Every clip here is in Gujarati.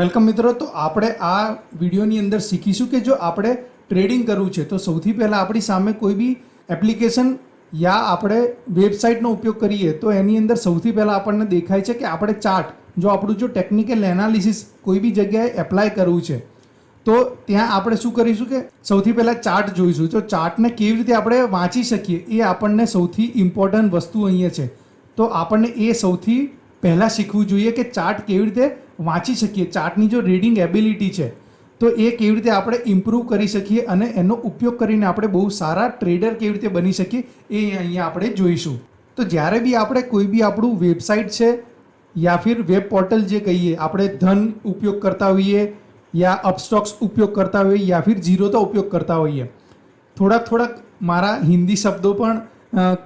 વેલકમ મિત્રો. તો આપણે આ વિડીયોની અંદર શીખીશું કે જો આપણે ટ્રેડિંગ કરવું છે તો સૌથી પહેલાં આપણી સામે કોઈ બી એપ્લિકેશન યા આપણે વેબસાઇટનો ઉપયોગ કરીએ તો એની અંદર સૌથી પહેલાં આપણને દેખાય છે કે આપણે ચાર્ટ, જો આપણું જો ટેકનિકલ એનાલિસિસ કોઈ બી જગ્યાએ એપ્લાય કરવું છે તો ત્યાં આપણે શું કરીશું કે સૌથી પહેલાં ચાર્ટ જોઈશું. તો ચાર્ટને કેવી રીતે આપણે વાંચી શકીએ એ આપણને સૌથી ઇમ્પોર્ટન્ટ વસ્તુ અહીંયા છે. તો આપણને એ સૌથી પહેલાં શીખવું જોઈએ કે ચાર્ટ કેવી રીતે વાંચી શકીએ. ચાર્ટની જો રીડિંગ એબિલિટી છે તો એ કેવી રીતે આપણે ઇમ્પ્રૂવ કરી શકીએ અને એનો ઉપયોગ કરીને આપણે બહુ સારા ટ્રેડર કેવી રીતે બની શકીએ એ અહીંયા આપણે જોઈશું. તો જ્યારે બી આપણે કોઈ બી આપણું વેબસાઇટ છે યા ફિર વેબ પોર્ટલ જે કહીએ, આપણે ધન ઉપયોગ કરતા હોઈએ યા અપસ્ટોક્સ ઉપયોગ કરતા હોઈએ યા ફિર ઝીરોધા ઉપયોગ કરતા હોઈએ, થોડાક મારા હિન્દી શબ્દો પણ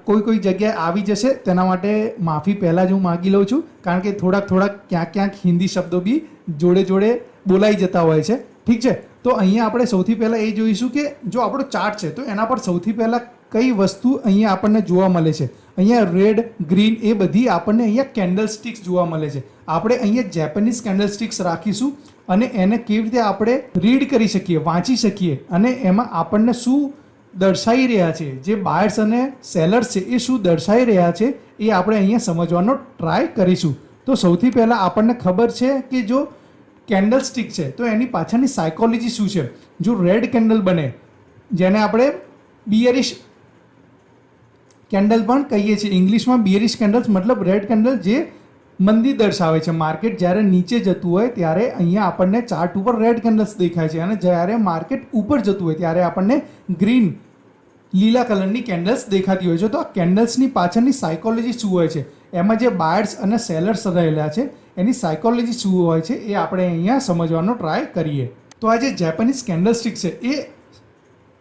કોઈ જગ્યાએ આવી જશે, તેના માટે માફી પહેલાં જ હું માગી લઉં છું, કારણ કે થોડાક ક્યાંક હિન્દી શબ્દો બી જોડે બોલાઈ જતા હોય છે. ઠીક છે. તો અહીંયા આપણે સૌથી પહેલાં એ જોઈશું કે જો આપણો ચાર્ટ છે તો એના પર સૌથી પહેલાં કઈ વસ્તુ અહીંયા આપણને જોવા મળે છે. અહીંયા રેડ, ગ્રીન એ બધી આપણને અહીંયા કેન્ડલ સ્ટિક્સ જોવા મળે છે. આપણે અહીંયા જેપનીઝ કેન્ડલ સ્ટિક્સ રાખીશું અને એને કેવી રીતે આપણે રીડ કરી શકીએ, વાંચી શકીએ અને એમાં આપણને શું દર્શાવી રહ્યા છે, જે બાયર્સ અને સેલર્સ છે એ શું દર્શાવી રહ્યા છે એ આપણે અહીંયા સમજવાનો ટ્રાય કરીશું. તો સૌથી પહેલાં આપણને ખબર છે કે જો કેન્ડલ સ્ટિક છે તો એની પાછળની સાયકોલોજી શું છે. જો રેડ કેન્ડલ બને, જેને આપણે બિયરિશ કેન્ડલ પણ કહીએ છીએ, ઇંગ્લિશમાં બિયરિશ કેન્ડલ્સ મતલબ રેડ કેન્ડલ જે મંદી દર્શાવે છે. માર્કેટ જ્યારે નીચે જતું હોય ત્યારે અહીંયા આપણને ચાર્ટ ઉપર રેડ કેન્ડલ્સ દેખાય છે અને જ્યારે માર્કેટ ઉપર જતું હોય ત્યારે આપણને ગ્રીન, લીલા કલરની કેન્ડલ્સ દેખાતી હોય છે. તો આ કેન્ડલ્સની પાછળની સાયકોલોજી શું હોય છે, એમાં જે બાયર્સ અને સેલર્સ રહેલા છે એની સાયકોલોજી શું હોય છે એ આપણે અહીંયા સમજવાનો ટ્રાય કરીએ. તો આ જે જેપનીઝ કેન્ડલ સ્ટિક છે એ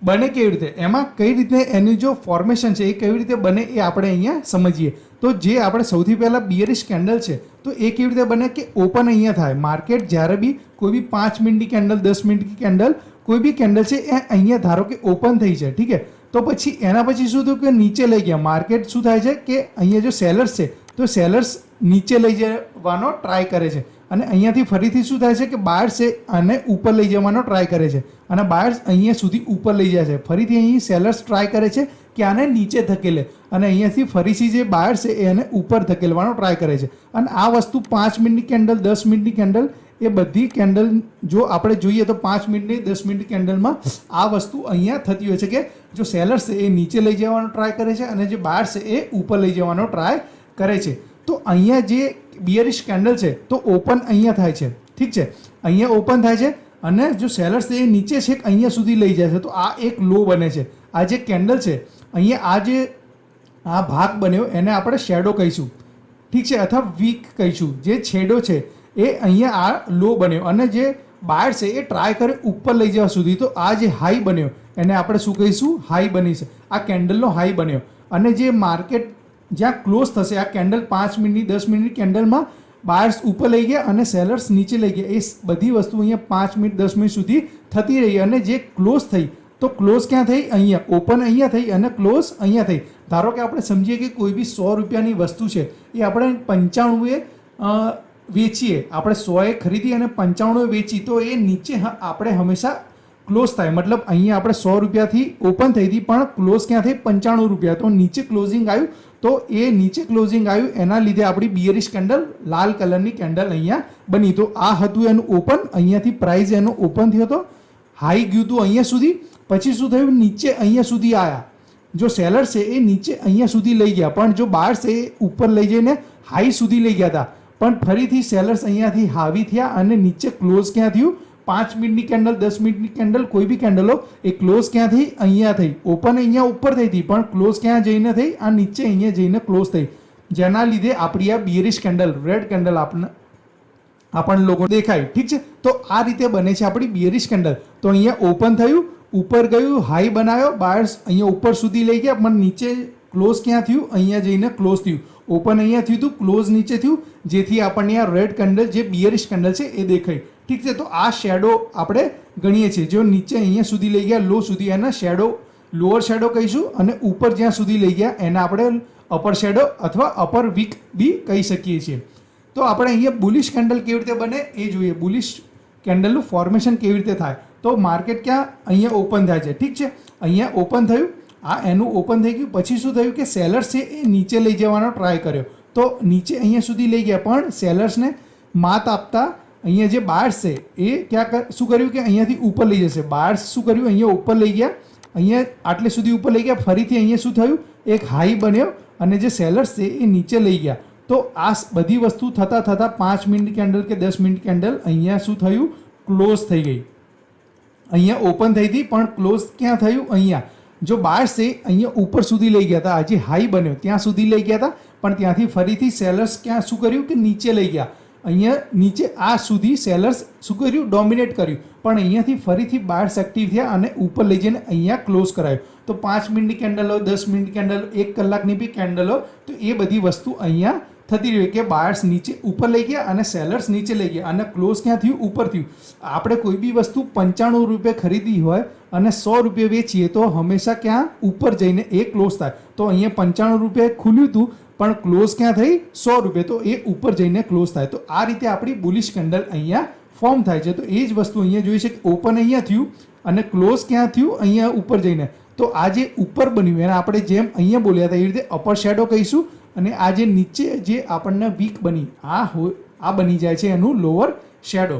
બને કેવી રીતે, એમાં કઈ રીતે એની જો ફોર્મેશન છે એ કેવી રીતે બને એ આપણે અહીંયા સમજીએ. તો જે આપણે સૌથી પહેલાં બિયરિશ કેન્ડલ છે તો એ કેવી રીતે બને કે ઓપન અહીંયા થાય. માર્કેટ જ્યારે બી કોઈ બી 5 મિનિટની કેન્ડલ, 10 મિનિટની કેન્ડલ, કોઈ બી કેન્ડલ છે એ અહીંયા ધારો કે ઓપન થઈ છે, ઠીક છે, તો પછી એના પછી શું થયું કે નીચે લઈ ગયા. માર્કેટ શું થાય છે કે અહીંયા જો સેલર્સ છે તો સેલર્સ નીચે લઈ જવાનો ટ્રાય કરે છે અને અહીંયાથી ફરીથી શું થાય છે કે બાયર્સ છે અને ઉપર લઈ જવાનો ટ્રાય કરે છે અને બાયર્સ અહીંયા સુધી ઉપર લઈ જાય છે. ફરીથી અહીં સેલર્સ ટ્રાય કરે છે કે આને નીચે ધકેલે અને અહીંયાથી ફરીથી જે બાયર્સ છે એને ઉપર ધકેલવાનો ટ્રાય કરે છે. અને આ વસ્તુ 5 મિનિટની કેન્ડલ, 10 મિનિટની કેન્ડલ, એ બધી કેન્ડલ જો આપણે જોઈએ તો 5 મિનિટની, 10 મિનિટની કેન્ડલમાં આ વસ્તુ અહીંયા થતી હોય છે કે જો સેલર્સ છે એ નીચે લઈ જવાનો ટ્રાય કરે છે અને જે બાયર્સ છે એ ઉપર લઈ જવાનો ટ્રાય કરે છે. તો અહીંયા જે બિયરિશ કેન્ડલ છે તો ઓપન અહીંયા થાય છે, ઠીક છે, અહીંયા ઓપન થાય છે અને જો સેલર્સ છે એ નીચે છે અહીંયા સુધી લઈ જાય છે તો આ એક લો બને છે. આ જે કેન્ડલ છે અહીંયા આ ભાગ બન્યો એને આપણે શેડો કહીશું, ઠીક છે, અથવા વીક કહીશું. જે છેડો છે એ અહીંયા આ લો બન્યો અને જે બાયર છે એ ટ્રાય કરે ઉપર લઈ જવા સુધી, તો આ જે હાઈ બન્યો એને આપણે શું કહીશું, હાઈ બની છે. આ કેન્ડલનો હાઈ બન્યો અને જે માર્કેટ જ્યાં ક્લોઝ થશે, આ કેન્ડલ 5 મિનિટની, 10 મિનિટની કેન્ડલમાં બાયર્સ ઉપર લઈ ગયા અને સેલર્સ નીચે લઈ ગયા, એ બધી વસ્તુ અહીંયા 5 મિનિટ 10 મિનિટ સુધી થતી રહી અને જે ક્લોઝ થઈ તો ક્લોઝ ક્યાં થઈ, અહીંયા ઓપન અહીંયા થઈ અને ક્લોઝ અહીંયા થઈ. ધારો કે આપણે સમજીએ કે કોઈ બી 100 રૂપિયાની વસ્તુ છે એ આપણે 95 વેચીએ, આપણે 100 ખરીદી અને 95 વેચી, તો એ નીચે આપણે હંમેશા ક્લોઝ થાય. મતલબ અહીંયા આપણે 100 રૂપિયાથી ઓપન થઈ હતી પણ ક્લોઝ ક્યાં થઈ, 95 રૂપિયા, તો નીચે ક્લોઝિંગ આવ્યું. તો એ નીચે ક્લોઝિંગ આવ્યું એના લીધે આપણી બિયરિશ કેન્ડલ, લાલ કલરની કેન્ડલ અહીંયા બની. તો આ હતું એનું ઓપન, અહીંયાથી પ્રાઇસ એનો ઓપન થયો હતો, હાઈ ગયું હતું અહીંયા સુધી, પછી શું થયું, નીચે અહીંયા સુધી આવ્યા. જો સેલર છે એ નીચે અહીંયા સુધી લઈ ગયા પણ જો બાયર છે એ ઉપર લઈ જઈને હાઈ સુધી લઈ ગયા હતા, પણ ફરીથી સેલર્સ અહીંયાથી હાવી થયા અને નીચે ક્લોઝ ક્યાં થયું, 5 મિનિટની કેન્ડલ, 10 મિનિટની કેન્ડલ, કોઈ બી કેન્ડલો એ ક્લોઝ ક્યાં થઈ, અહીંયા થઈ. ઓપન અહીંયા ઉપર થઈ હતી પણ ક્લોઝ ક્યાં જઈને થઈ, આ નીચે અહીંયા જઈને ક્લોઝ થઈ, જેના લીધે આપણી આ બિયરિશ કેન્ડલ, રેડ કેન્ડલ આપણને લોકો દેખાય, ઠીક છે. તો આ રીતે બને છે આપણી બિયરિશ કેન્ડલ. તો અહીંયા ઓપન થયું, ઉપર ગયું, હાઈ બનાવ્યો, બાયર્સ અહીંયા ઉપર સુધી લઈ ગયા પણ નીચે ક્લોઝ ક્યાં થયું, અહીંયા જઈને ક્લોઝ થયું. ઓપન અહીંયા થયું હતું, ક્લોઝ નીચે થયું, જેથી આપણને આ રેડ કેન્ડલ જે બિયરિશ કેન્ડલ છે એ દેખાય, ઠીક છે. તો આ શેડો આપણે ગણીએ છીએ. જો નીચે અહીંયા સુધી લઈ ગયા, લો સુધી, એના શેડો, લોઅર શેડો કહીશું અને ઉપર જ્યાં સુધી લઈ ગયા એને આપણે અપર શેડો અથવા અપર વીક બી કહી શકીએ છીએ. તો આપણે અહીંયા બુલિશ કેન્ડલ કેવી રીતે બને એ જોઈએ. બુલિશ કેન્ડલનું ફોર્મેશન કેવી રીતે થાય. તો માર્કેટ ક્યાં અહીંયા ઓપન થાય છે, ઠીક છે, અહીંયા ઓપન થયું, આ એનું ઓપન થઈ ગયું, પછી શું થયું કે સેલર્સ છે એ નીચે લઈ જવાનો ટ્રાય કર્યો, તો નીચે અહીંયા સુધી લઈ ગયા, પણ સેલર્સને માત આપતા અહીંયા જે બાયર્સ છે એ શું કર્યું કે અહીંયાથી ઉપર લઈ જશે. બાયર્સ શું કર્યું, અહીંયા ઉપર લઈ ગયા, અહીંયા આટલે સુધી ઉપર લઈ ગયા, ફરીથી અહીંયા શું થયું, એક હાઈ બન્યો અને જે સેલર્સ છે એ નીચે લઈ ગયા. તો આ બધી વસ્તુ થતાં 5 મિનિટ કેન્ડલ કે 10 મિનિટ કેન્ડલ અહીંયા શું થયું, ક્લોઝ થઈ ગઈ. અહીંયા ઓપન થઈ હતી પણ ક્લોઝ ક્યાં થયું, અહીંયા જો બાયર્સ છે અહીંયા ઉપર સુધી લઈ ગયા હતા, હજી હાઈ બન્યો ત્યાં સુધી લઈ ગયા હતા, પણ ત્યાંથી ફરીથી સેલર્સ ક્યાં શું કર્યું કે નીચે લઈ ગયા. અહીંયા નીચે આ સુધી સેલર્સ શું કર્યું, ડોમિનેટ કર્યું, પણ અહીંયાથી ફરીથી બાયર્સ એક્ટિવ થયા અને ઉપર લઈ જઈને અહીંયા ક્લોઝ કરાયું. તો 5 મિનિટની કેન્ડલ હોય, 10 મિનિટ કેન્ડલ, 1 કલાકની બી કેન્ડલ હોય, તો એ બધી વસ્તુ અહીંયા થતી રહી કે બાયર્સ નીચે ઉપર લઈ ગયા અને સેલર્સ નીચે લઈ ગયા અને ક્લોઝ ક્યાં થયું, ઉપર થયું. આપણે કોઈ બી વસ્તુ 95 રૂપિયા ખરીદી હોય અને 100 રૂપિયા વેચીએ તો હંમેશા ક્યાં ઉપર જઈને એ ક્લોઝ થાય. તો અહીંયા 95 રૂપિયા ખુલ્યું હતું પણ ક્લોઝ ક્યાં થઈ, 100 રૂપિયા, તો એ ઉપર જઈને ક્લોઝ થાય. તો આ રીતે આપણી બુલિશ કેન્ડલ અહીંયા ફોર્મ થાય છે. તો એ જ વસ્તુ અહીંયા જોઈ છે કે ઓપન અહીંયા થયું અને ક્લોઝ ક્યાં થયું, અહીંયા ઉપર જઈને. તો આ જે ઉપર બન્યું એને આપણે જેમ અહીંયા બોલ્યા હતા એ રીતે અપર શેડો કહીશું, અને આ જે નીચે જે આપણને વીક બની આ બની જાય છે એનું લોઅર શેડો,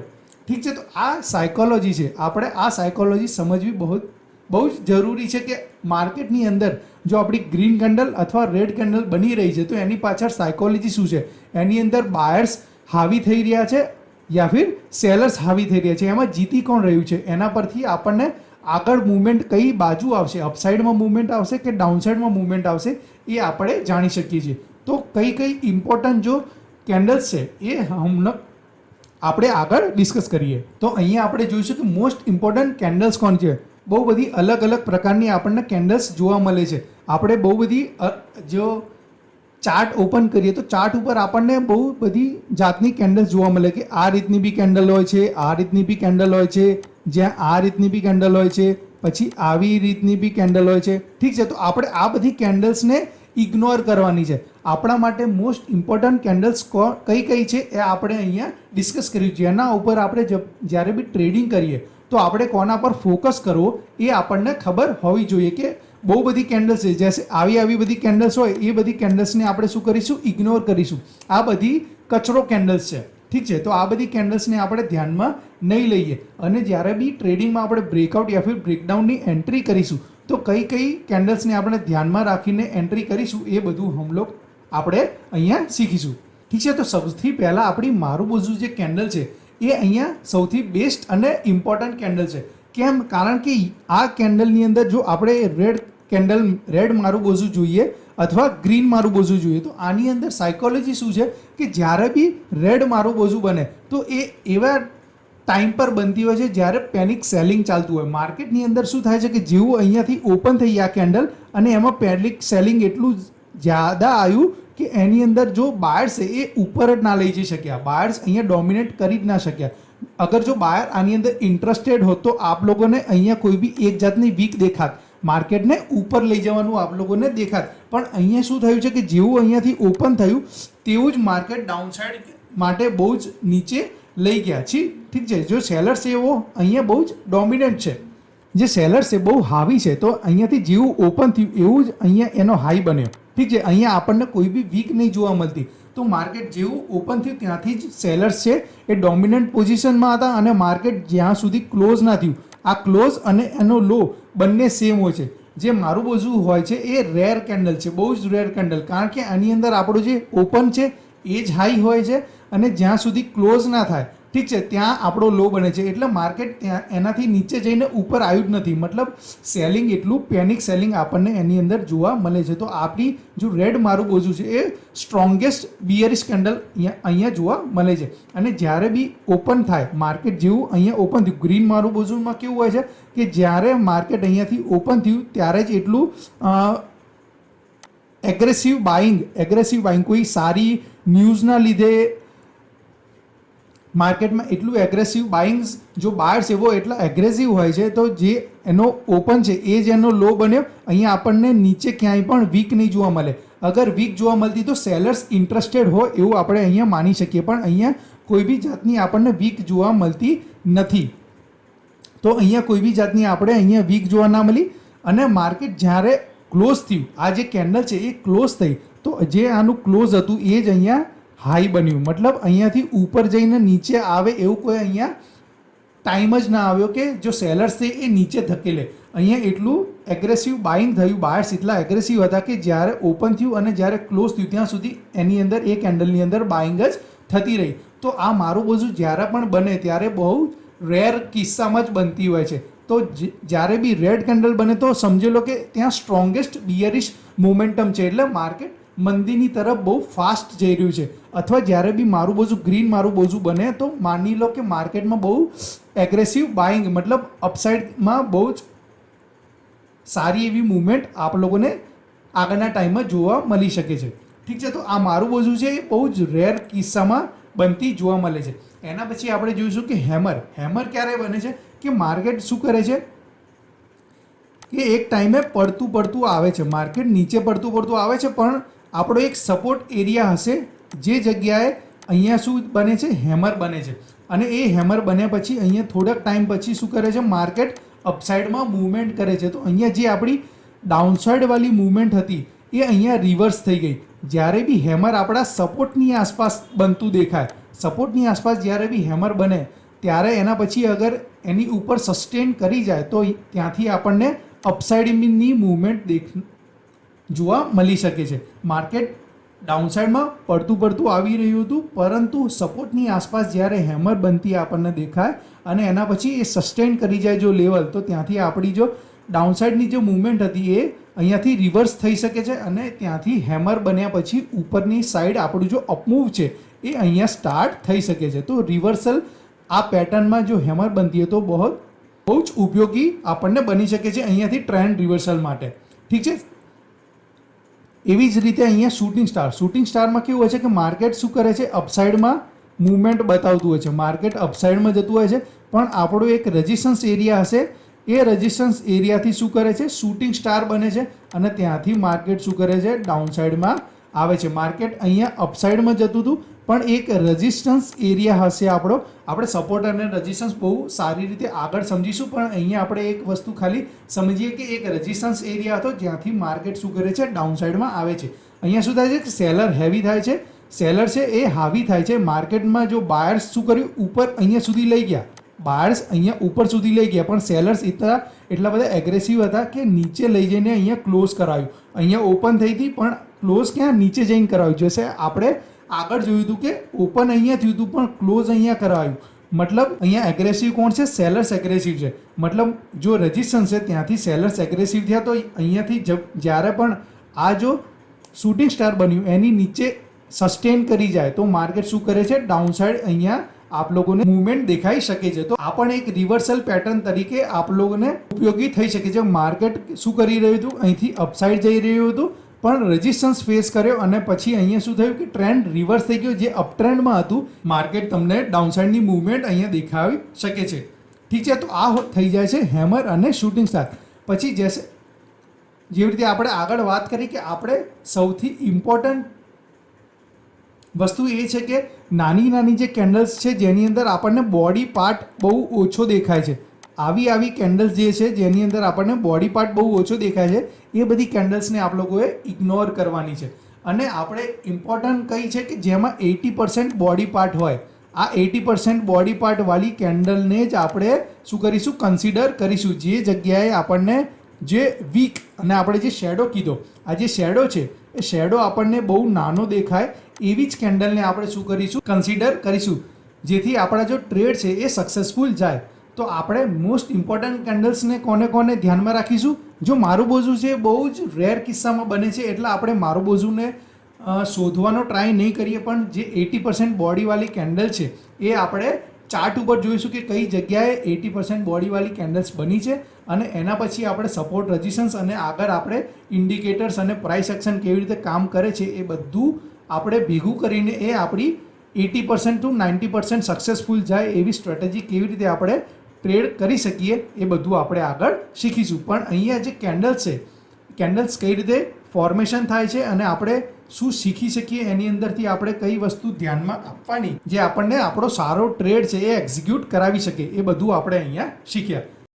ઠીક છે. તો આ સાયકોલોજી છે, આપણે આ સાયકોલોજી સમજવી બહુ જ જરૂરી છે કે માર્કેટની અંદર જો આપણી ગ્રીન કેન્ડલ અથવા રેડ કેન્ડલ બની રહી છે તો એની પાછળ સાયકોલોજી શું છે, એની અંદર બાયર્સ હાવી થઈ રહ્યા છે યા ફિર સેલર્સ હાવી થઈ રહ્યા છે, એમાં જીતી કોણ રહ્યું છે એના પરથી આપણને આગળ મૂવમેન્ટ કઈ બાજુ આવશે, અપસાઇડમાં મૂવમેન્ટ આવશે કે ડાઉનસાઇડમાં મૂવમેન્ટ આવશે એ આપણે જાણી શકીએ છીએ. તો કઈ ઇમ્પોર્ટન્ટ જો કેન્ડલ્સ છે એ હમણાં આપણે આગળ ડિસ્કસ કરીએ. તો અહીંયા આપણે જોઈશું કે મોસ્ટ ઇમ્પોર્ટન્ટ કેન્ડલ્સ કોણ છે. બહુ બધી અલગ અલગ પ્રકારની આપણને કેન્ડલ્સ જોવા મળે છે. આપણે બહુ બધી જો ચાર્ટ ઓપન કરીએ તો ચાર્ટ ઉપર આપણને બહુ બધી જાતની કેન્ડલ્સ જોવા મળે કે આ રીતની બી કેન્ડલ હોય છે, આ રીતની બી કેન્ડલ હોય છે, જ્યાં આ રીતની બી કેન્ડલ હોય છે, પછી આવી રીતની બી કેન્ડલ હોય છે, ઠીક છે. તો આપણે આ બધી કેન્ડલ્સને ઇગ્નોર કરવાની છે. આપણા માટે મોસ્ટ ઇમ્પોર્ટન્ટ કેન્ડલ્સ કઈ છે એ આપણે અહીંયા ડિસ્કસ કર્યું છે. એના ઉપર આપણે જ્યારે બી ટ્રેડિંગ કરીએ તો આપણે કોના પર ફોકસ કરવો એ આપણને ખબર હોવી જોઈએ કે બહુ બધી કેન્ડલ્સ છે, જેસે આવી બધી કેન્ડલ્સ હોય એ બધી કેન્ડલ્સને આપણે શું કરીશું, ઇગ્નોર કરીશું. આ બધી કચરો કેન્ડલ્સ છે, ઠીક છે. તો આ બધી કેન્ડલ્સને આપણે ધ્યાનમાં નહીં લઈએ અને જ્યારે બી ટ્રેડિંગમાં આપણે બ્રેકઆઉટ યા ફિર બ્રેકડાઉનની એન્ટ્રી કરીશું તો કઈ કેન્ડલ્સને આપણે ધ્યાનમાં રાખીને એન્ટ્રી કરીશું એ બધું હમલોગ આપણે અહીંયા શીખીશું, ઠીક છે. તો સૌથી પહેલાં આપણી મારુબોઝુ જે કેન્ડલ છે એ અહીંયા સૌથી બેસ્ટ અને ઇમ્પોર્ટન્ટ કેન્ડલ છે. કેમ? કારણ કે આ કેન્ડલની અંદર જો આપણે રેડ મારુબોઝુ જોઈએ અથવા ગ્રીન મારુબોઝુ જોઈએ તો આની અંદર સાયકોલોજી શું છે કે જ્યારે બી રેડ મારુબોઝુ બને તો એ એવા ટાઈમ પર બનતી હોય છે જ્યારે પેનિક સેલિંગ ચાલતું હોય. માર્કેટની અંદર શું થાય છે કે જેવું અહીંયાથી ઓપન થઈ આ કેન્ડલ અને એમાં પેનિક સેલિંગ એટલું જ્યાદા આવ્યું કે એની અંદર જો બાયર્સ છે એ ઉપર જ ના લઈ જઈ શક્યા, બાયર્સ અહીંયા ડોમિનેટ કરી જ ના શક્યા. અગર જો બાયર આની અંદર ઇન્ટરેસ્ટેડ હોત તો આપ લોકોને અહીંયા કોઈ બી એક જાતની વીક દેખાત, માર્કેટને ઉપર લઈ જવાનું આપ લોકોને દેખાત. પણ અહીંયા શું થયું છે કે જેવું અહીંયાથી ઓપન થયું તેવું જ માર્કેટ ડાઉનસાઇડ માટે બહુ જ નીચે લઈ ગયા છે, ઠીક છે. જો સેલર્સ એવો અહીંયા બહુ જ ડોમિનન્ટ છે, જે સેલર્સ છે બહુ હાવી છે, તો અહીંયાથી જેવું ઓપન થયું એવું જ અહીંયા એનો હાઈ બન્યો, ઠીક છે. અહીંયા આપણને કોઈ બી વીક નહીં જોવા મળતી. તો માર્કેટ જેવું ઓપન થયું ત્યાંથી જ સેલર્સ છે એ ડોમિનન્ટ પોઝિશનમાં હતા અને માર્કેટ જ્યાં સુધી ક્લોઝ ના થયું, આ ક્લોઝ અને એનો લો બંને સેમ હોય છે. જે મારુબોઝુ હોય છે એ રેર કેન્ડલ છે, બહુ જ રેર કેન્ડલ, કારણ કે આની અંદર આપણું જે ઓપન છે એ જ હાઈ હોય છે અને જ્યાં સુધી ક્લોઝ ના થાય, ઠીક છે, ત્યાં આપણો લો બને છે. એટલે માર્કેટ ત્યાં એનાથી નીચે જઈને ઉપર આવ્યું જ નથી, મતલબ સેલિંગ એટલું પેનિક સેલિંગ આપણને એની અંદર જોવા મળે છે. તો આપણી જો રેડ મારુબોઝુ છે એ સ્ટ્રોંગેસ્ટ બિયરિશ કેન્ડલ અહીંયા જોવા મળે છે. અને જ્યારે બી ઓપન થાય માર્કેટ જેવું અહીંયા ઓપન થયું, ગ્રીન મારુબોઝુમાં કેવું હોય છે કે જ્યારે માર્કેટ અહીંયાથી ઓપન થયું ત્યારે જ એટલું એગ્રેસિવ બાઇંગ કોઈ સારી ન્યૂઝના લીધે માર્કેટમાં એટલું એગ્રેસિવ બાઇંગ્સ, જો બાયર્સ એવો એટલા એગ્રેસિવ હોય છે તો જે એનો ઓપન છે એ જ એનો લો બન્યો, અહીંયા આપણને નીચે ક્યાંય પણ વીક નહીં જોવા મળે. અગર વીક જોવા મળતી તો સેલર્સ ઇન્ટરેસ્ટેડ હોય એવું આપણે અહીંયા માની શકીએ, પણ અહીંયા કોઈ બી જાતની આપણને વીક જોવા મળતી નથી. તો અહીંયા કોઈ બી જાતની આપણે અહીંયા વીક જોવા ના મળી. અને માર્કેટ જ્યારે ક્લોઝ થયું, આ જે કેન્ડલ છે એ ક્લોઝ થઈ, તો જે આનું ક્લોઝ હતું એ જ અહીંયા હાઈ બન્યું. મતલબ અહીંયાથી ઉપર જઈને નીચે આવે એવું કોઈ અહીંયા ટાઈમ જ ના આવ્યો કે જો સેલર્સ છે એ નીચે ધકેલે. અહીંયા એટલું એગ્રેસિવ બાઇંગ થયું, બાયર્સ એટલા એગ્રેસિવ હતા કે જ્યારે ઓપન થયું અને જ્યારે ક્લોઝ થયું ત્યાં સુધી એની અંદર એ કેન્ડલની અંદર બાઇંગ જ થતી રહી. તો આ મારું બાજુ જ્યારે પણ બને ત્યારે બહુ રેર કિસ્સામાં જ બનતી હોય છે. તો જ્યારે બી રેડ કેન્ડલ બને તો સમજી લો કે ત્યાં સ્ટ્રોંગેસ્ટ બિયરિશ મોમેન્ટમ છે, એટલે માર્કેટ મંદીની તરફ બહુ ફાસ્ટ જઈ રહ્યું છે. અથવા જ્યારે બી મારું બાજુ ગ્રીન મારું બાજુ બને તો માની લો કે માર્કેટમાં બહુ એગ્રેસિવ બાઇંગ, મતલબ અપસાઇડમાં બહુ જ સારી એવી મૂવમેન્ટ આપ લોકોને આગળના ટાઈમમાં જોવા મળી શકે છે. ઠીક છે, તો આ મારું બાજુ છે એ બહુ જ રેર કિસ્સામાં બનતી જોવા મળે છે. એના પછી આપણે જોઈશું કે હેમર ક્યારે બને છે કે માર્કેટ શું કરે છે કે એક ટાઈમે પડતું આવે છે, માર્કેટ નીચે પડતું આવે છે, પણ આપણો એક સપોર્ટ એરિયા હશે જે જગ્યાએ અહીંયા શું બને છે, હેમર બને છે. અને એ હેમર બન્યા પછી અહીંયા થોડાક ટાઈમ પછી શું કરે છે, માર્કેટ અપસાઇડમાં મૂવમેન્ટ કરે છે. તો અહીંયા જે આપણી ડાઉનસાઇડવાળી મૂવમેન્ટ હતી એ અહીંયા રિવર્સ થઈ ગઈ. જ્યારે બી હેમર આપણા સપોર્ટની આસપાસ બનતું દેખાય, સપોર્ટની આસપાસ જ્યારે બી હેમર બને ત્યારે એના પછી અગર એની ઉપર સસ્ટેન કરી જાય તો ત્યાંથી આપણને અપસાઇડની મૂવમેન્ટ જોવા મળી શકે છે. માર્કેટ ડાઉનસાઇડમાં પડતું આવી રહ્યું હતું, પરંતુ સપોર્ટની આસપાસ જ્યારે હેમર બનતી આપણને દેખાય અને એના પછી એ સસ્ટેન કરી જાય જો લેવલ, તો ત્યાંથી આપણી જો ડાઉનસાઇડની જે મૂવમેન્ટ હતી એ અહીંયાથી રિવર્સ થઈ શકે છે અને ત્યાંથી હેમર બન્યા પછી ઉપરની સાઈડ આપણું જો અપમૂવ છે એ અહીંયા સ્ટાર્ટ થઈ શકે છે. તો રિવર્સલ આ પેટર્નમાં જો હેમર બનતી હોય તો બહુ જ ઉપયોગી આપણને બની શકે છે અહીંયાથી ટ્રેન્ડ રિવર્સલ માટે. ઠીક છે, એવી જ રીતે અહીંયા શૂટિંગ સ્ટારમાં કેવું હોય છે કે માર્કેટ શું કરે છે, અપસાઇડમાં મૂવમેન્ટ બતાવતું હોય છે, માર્કેટ અપસાઇડમાં જતું હોય છે, પણ આપણો એક રેઝિસ્ટન્સ એરિયા હશે, એ રેઝિસ્ટન્સ એરિયાથી શું કરે છે, શૂટિંગ સ્ટાર બને છે અને ત્યાંથી માર્કેટ શું કરે છે, ડાઉનસાઇડમાં આવે છે. માર્કેટ અહીંયા અપસાઇડમાં જતું હતું, પણ એક રેઝિસ્ટન્સ એરિયા હશે આપણો. આપણે સપોર્ટ અને રેઝિસ્ટન્સ બહુ સારી રીતે આગળ સમજીશું, પણ અહીંયા આપણે એક વસ્તુ ખાલી સમજીએ કે એક રેઝિસ્ટન્સ એરિયા હતો જ્યાંથી માર્કેટ શું કરે છે, ડાઉનસાઇડમાં આવે છે. અહીંયા શું થાય છે કે સેલર હેવી થાય છે, સેલર છે એ હાવી થાય છે. માર્કેટમાં જો બાયર્સ શું કર્યું, ઉપર અહીંયા સુધી લઈ ગયા, બાયર્સ અહીંયા ઉપર સુધી લઈ ગયા, પણ સેલર્સ એટલા બધા એગ્રેસિવ હતા કે નીચે લઈ જઈને અહીંયા ક્લોઝ કરાવ્યું. અહીંયા ઓપન થઈ હતી પણ ક્લોઝ ક્યાં, નીચે જઈને કરાવ્યું. જશે આપણે આગળ જોયું હતું કે ઓપન અહીંયા થયું હતું પણ ક્લોઝ અહીંયા કરાવ્યું. મતલબ અહીંયા એગ્રેસિવ કોણ છે, સેલર્સ એગ્રેસિવ છે. મતલબ જો રેઝિસ્ટન્સ છે ત્યાંથી સેલર્સ એગ્રેસિવ થયા, તો અહીંયાથી જ્યારે પણ આ જો શૂટિંગ સ્ટાર બન્યું એની નીચે સસ્ટેન કરી જાય તો માર્કેટ શું કરે છે, ડાઉનસાઇડ અહીંયા આપ લોકોને મૂવમેન્ટ દેખાઈ શકે છે. તો આ પણ એક રિવર્સલ પેટર્ન તરીકે આપ લોકોને ઉપયોગી થઈ શકે છે. માર્કેટ શું કરી રહ્યું હતું, અહીંથી અપસાઇડ જઈ રહ્યું હતું પણ રેઝિસ્ટન્સ ફેસ કર્યો અને પછી અહીંયા શું થયું કે ટ્રેન્ડ રિવર્સ થઈ ગયો. જે અપટ્રેન્ડમાં હતું માર્કેટ તમને ડાઉનસાઇડની મૂવમેન્ટ અહીંયા દેખાવી શકે છે. ઠીક છે, તો આ થઈ જાય છે હેમર અને શૂટિંગ સ્ટાર. પછી જેવી રીતે આપણે આગળ વાત કરી કે આપણે સૌથી ઇમ્પોર્ટન્ટ વસ્તુ એ છે કે નાની જે કેન્ડલ્સ છે જેની અંદર આપણને બોડી પાર્ટ બહુ ઓછો દેખાય છે, આવી કેન્ડલ્સ જે છે જેની અંદર આપણને બોડી પાર્ટ બહુ ઓછો દેખાય છે, એ બધી કેન્ડલ્સને આપ લોકોએ ઇગ્નોર કરવાની છે. અને આપણે ઇમ્પોર્ટન્ટ કઈ છે કે જેમાં 80% બોડી પાર્ટ હોય, આ 80% બોડી પાર્ટવાળી કેન્ડલને જ આપણે શું કરીશું, કન્સિડર કરીશું. જે જગ્યાએ આપણને જે વીક અને આપણે જે શેડો કીધો, આ જે શેડો છે એ શેડો આપણને બહુ નાનો દેખાય એવી જ કેન્ડલને આપણે શું કરીશું, કન્સિડર કરીશું, જેથી આપણા જો ટ્રેડ છે એ સક્સેસફુલ જાય. તો આપણે મોસ્ટ ઇમ્પોર્ટન્ટ કેન્ડલ્સને કોને ધ્યાનમાં રાખીશું. જો મારું બાજુ છે બહુ જ રેર કિસ્સામાં બને છે એટલે આપણે મારું બાજુને શોધવાનો ટ્રાય નહીં કરીએ, પણ જે 80% બોડીવાળી કેન્ડલ છે એ આપણે ચાર્ટ ઉપર જોઈશું કે કઈ જગ્યાએ 80% બોડીવાળી કેન્ડલ્સ બની છે અને એના પછી આપણે સપોર્ટ, રેઝિસ્ટન્સ અને આગળ આપણે ઇન્ડિકેટર્સ અને પ્રાઇસ એક્શન કેવી રીતે કામ કરે છે એ બધું આપણે ભેગું કરીને એ આપણી 80% to 90% સક્સેસફુલ જાય એવી સ્ટ્રેટેજી કેવી રીતે આપણે ટ્રેડ કરી શકીએ એ બધું આપણે આગળ શીખીશું. પણ અહીંયા જે કેન્ડલ્સ છે, કેન્ડલ્સ કઈ રીતે ફોર્મેશન થાય છે અને આપણે શું શીખી શકીએ એની અંદરથી આપણે કઈ વસ્તુ ધ્યાનમાં આપવાની જે આપણને આપણો સારો ટ્રેડ છે એ એક્ઝિક્યુટ કરાવી શકે એ બધું આપણે અહીંયા શીખ્યા.